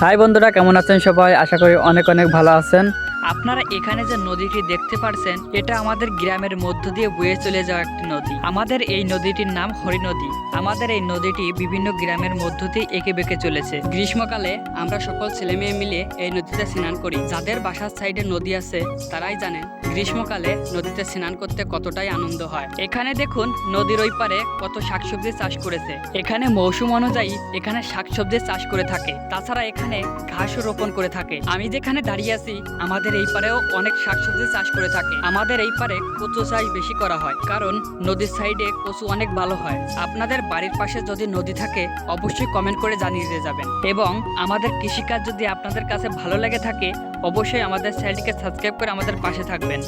High বন্ধুরা, কেমন আছেন সবাই? আশা করি অনেক অনেক ভালো আছেন। আপনারা এখানে যে নদীটি দেখতে পারছেন, এটা আমাদের গ্রামের মধ্য দিয়ে বয়ে চলে যাওয়া একটি নদী। আমাদের এই নদীটির নাম হরি নদী। আমাদের এই নদীটি বিভিন্ন গ্রামের মধ্য দিয়ে এঁকে বেঁকে চলেছে। গ্রীষ্মকালে আমরা সকল ছেলে মেয়ে মিলে এই নদীতে স্নান করি। যাদের বাসার সাইডে নদী আছে তারাই জানেন গ্রীষ্মকালে নদীতে স্নান করতে কতটাই আনন্দ হয়। এখানে দেখুন নদীর ওই পারে কত শাকসবজি চাষ করেছে। এখানে মৌসুম অনুযায়ী এখানে শাকসবজি চাষ করে থাকে। তাছাড়া এখানে ঘাসও রোপণ করে থাকে। আমি যেখানে দাঁড়িয়ে আছি আমাদের এই পারেও অনেক শাকসবজি চাষ করে থাকে। আমাদের এই পারে কচু চাষ বেশি করা হয়, কারণ নদীর সাইডে কচু অনেক ভালো হয়। আপনাদের বাড়ির পাশে যদি নদী থাকে অবশ্যই কমেন্ট করে জানিয়ে দিয়ে যাবেন। এবং আমাদের কৃষিকাজ যদি আপনাদের কাছে ভালো লেগে থাকে অবশ্যই আমাদের চ্যানেলটিকে সাবস্ক্রাইব করে আমাদের পাশে থাকবেন।